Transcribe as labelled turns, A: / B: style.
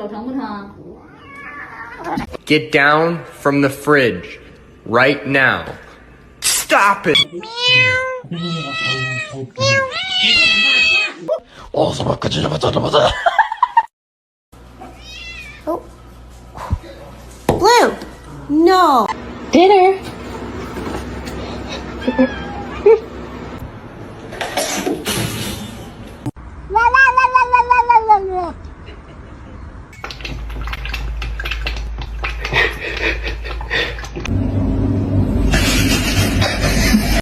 A: 手疼不疼？
B: Get down from the fridge right now. Stop it!
C: Oh. Blue! No!
A: Dinner.